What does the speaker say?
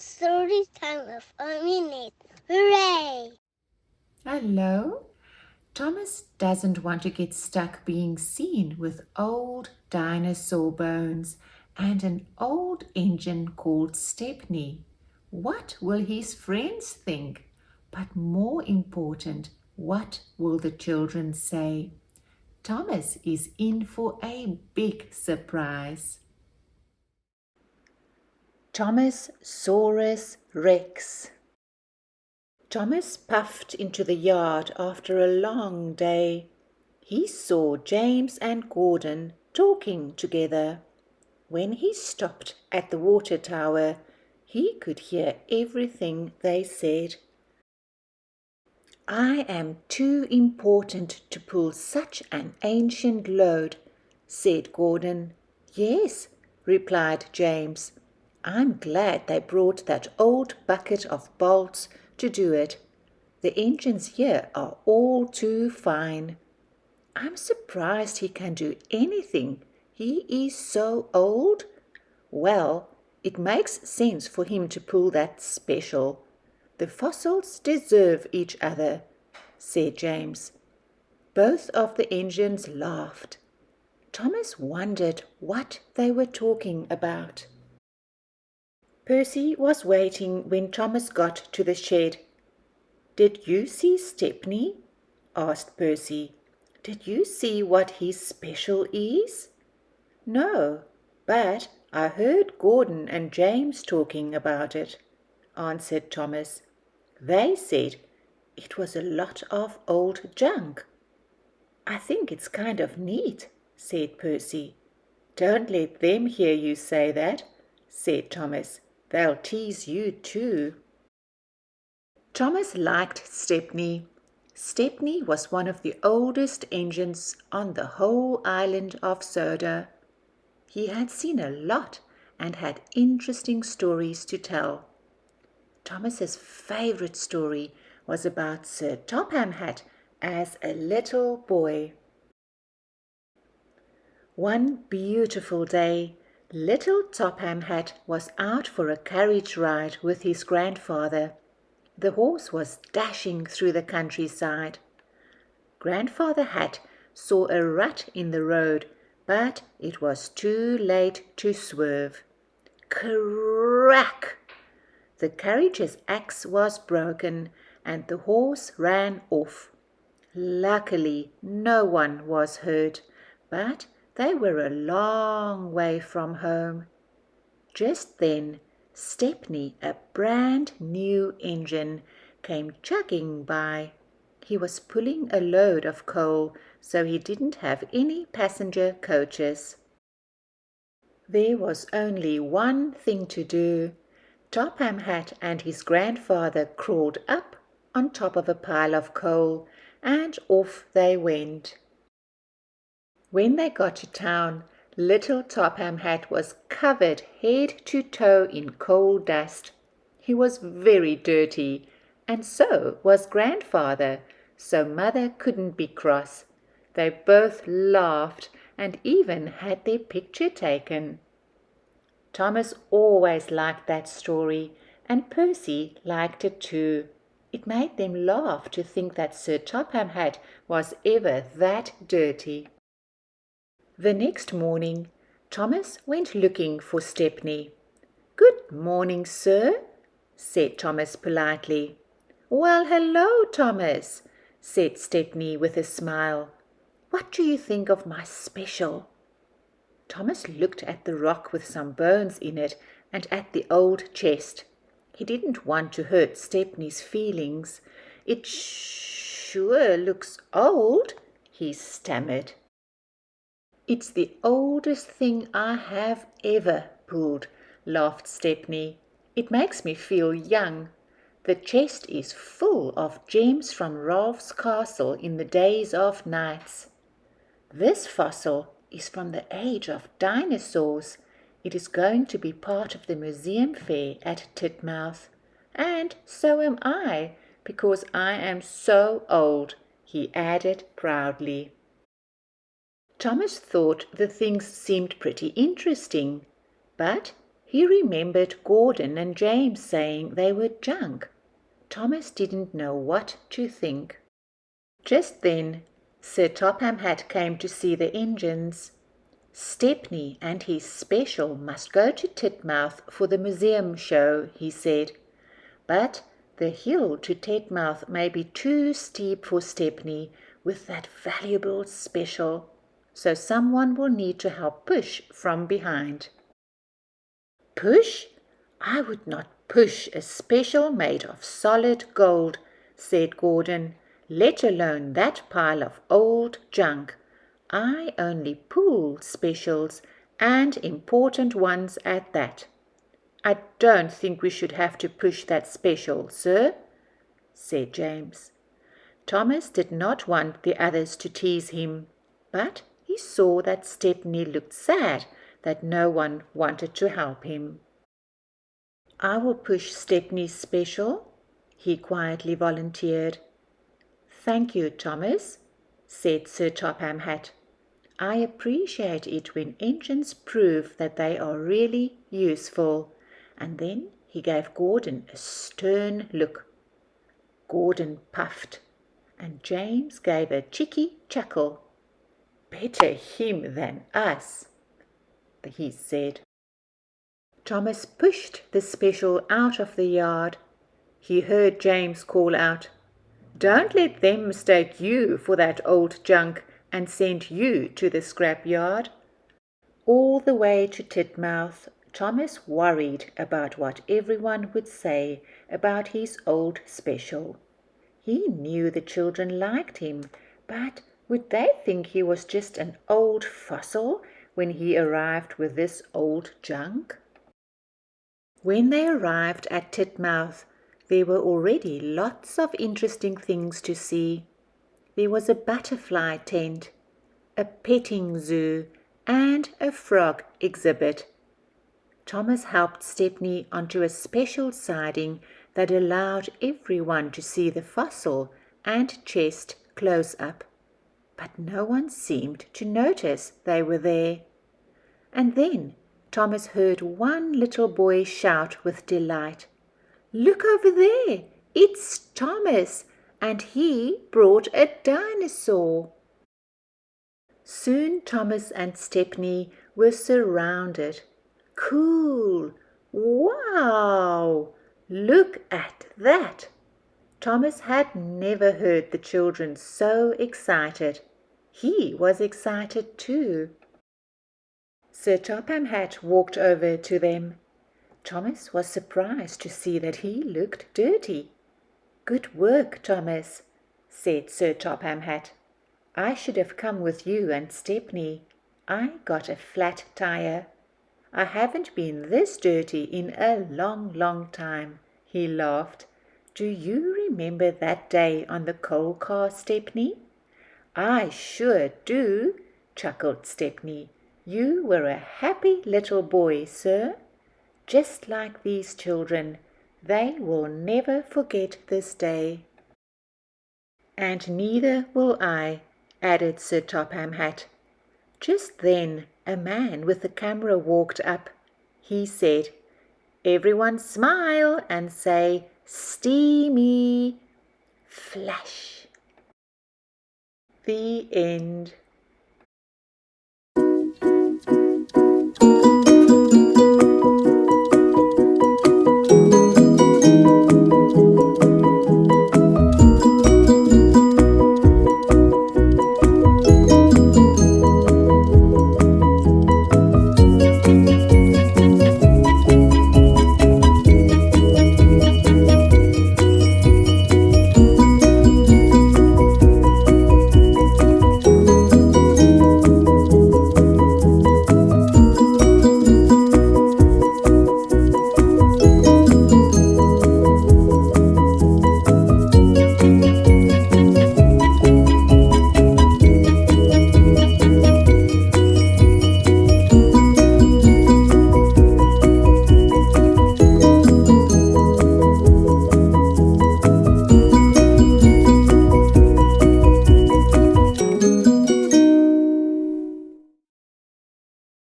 story time of a minute. Hooray! Hello? Thomas doesn't want to get stuck being seen with old dinosaur bones and an old engine called Stepney. What will his friends think? But more important, what will the children say? Thomas is in for a big surprise. Thomas Saurus Rex. Thomas puffed into the yard after a long day. He saw James and Gordon talking together. When he stopped at the water tower, he could hear everything they said. "I am too important to pull such an ancient load," said Gordon. "Yes," replied James. "I'm glad they brought that old bucket of bolts to do it. The engines here are all too fine. I'm surprised he can do anything. He is so old. Well, it makes sense for him to pull that special. The fossils deserve each other," said James. Both of the engines laughed. Thomas wondered what they were talking about. Percy was waiting when Thomas got to the shed. "Did you see Stepney?" asked Percy. "Did you see what his special is?" "No, but I heard Gordon and James talking about it," answered Thomas. "They said it was a lot of old junk." "I think it's kind of neat," said Percy. "Don't let them hear you say that," said Thomas. "They'll tease you too." Thomas liked Stepney. Stepney was one of the oldest engines on the whole island of Soda. He had seen a lot and had interesting stories to tell. Thomas's favourite story was about Sir Topham Hatt as a little boy. One beautiful day, little Topham Hatt was out for a carriage ride with his grandfather. The horse was dashing through the countryside. Grandfather Hatt saw a rut in the road, but it was too late to swerve. Crack! The carriage's axe was broken, and the horse ran off. Luckily, no one was hurt, but they were a long way from home. Just then, Stepney, a brand new engine, came chugging by. He was pulling a load of coal, so he didn't have any passenger coaches. There was only one thing to do. Topham Hatt and his grandfather crawled up on top of a pile of coal, and off they went. When they got to town, little Topham Hatt was covered head to toe in coal dust. He was very dirty, and so was grandfather, so mother couldn't be cross. They both laughed and even had their picture taken. Thomas always liked that story, and Percy liked it too. It made them laugh to think that Sir Topham Hatt was ever that dirty. The next morning, Thomas went looking for Stepney. "Good morning, sir," said Thomas politely. "Well, hello, Thomas," said Stepney with a smile. "What do you think of my special?" Thomas looked at the rock with some bones in it and at the old chest. He didn't want to hurt Stepney's feelings. "It sure looks old," he stammered. "It's the oldest thing I have ever pulled," laughed Stepney. "It makes me feel young. The chest is full of gems from Rolf's castle in the days of knights. This fossil is from the age of dinosaurs. It is going to be part of the museum fair at Titmouse. And so am I, because I am so old," he added proudly. Thomas thought the things seemed pretty interesting, but He remembered Gordon and James saying they were junk. Thomas didn't know what to think. Just then, Sir Topham Hatt came to see the engines. Stepney and his special must go to Titmouse for the museum show, he said. But the hill to Titmouse may be too steep for Stepney with that valuable special, so someone will need to help push from behind. Push? I would not push a special made of solid gold, said Gordon, let alone that pile of old junk. I only pull specials, and important ones at that. I don't think we should have to push that special, sir, said James. Thomas did not want the others to tease him, but he saw that Stepney looked sad that no one wanted to help him. I will push Stepney's special, he quietly volunteered. Thank you, Thomas, said Sir Topham Hatt. I appreciate it when engines prove that they are really useful. And then he gave Gordon a stern look. Gordon puffed, and James gave a cheeky chuckle. Better him than us, he said. Thomas pushed the special out of the yard. He heard James call out, Don't let them mistake you for that old junk and send you to the scrap yard. All the way to Titmouse, Thomas worried about what everyone would say about his old special. He knew the children liked him, but would they think he was just an old fossil when he arrived with this old junk? When they arrived at Titmouse, there were already lots of interesting things to see. There was a butterfly tent, a petting zoo, and a frog exhibit. Thomas helped Stepney onto a special siding that allowed everyone to see the fossil and chest close up, but no one seemed to notice they were there. And then Thomas heard one little boy shout with delight, Look over there! It's Thomas, and he brought a dinosaur. Soon Thomas and Stepney were surrounded. Cool! Wow! Look at that! Thomas had never heard the children so excited. He was excited too. Sir Topham Hatt walked over to them. Thomas was surprised to see that he looked dirty. Good work, Thomas, said Sir Topham Hatt. I should have come with you and Stepney. I got a flat tire. I haven't been this dirty in a long, long time, he laughed. Do you remember that day on the coal car, Stepney? I sure do, chuckled Stepney. You were a happy little boy, sir. Just like these children, they will never forget this day. And neither will I, added Sir Topham Hatt. Just then a man with a camera walked up. He said, Everyone smile and say, Steamy. Flash. The end.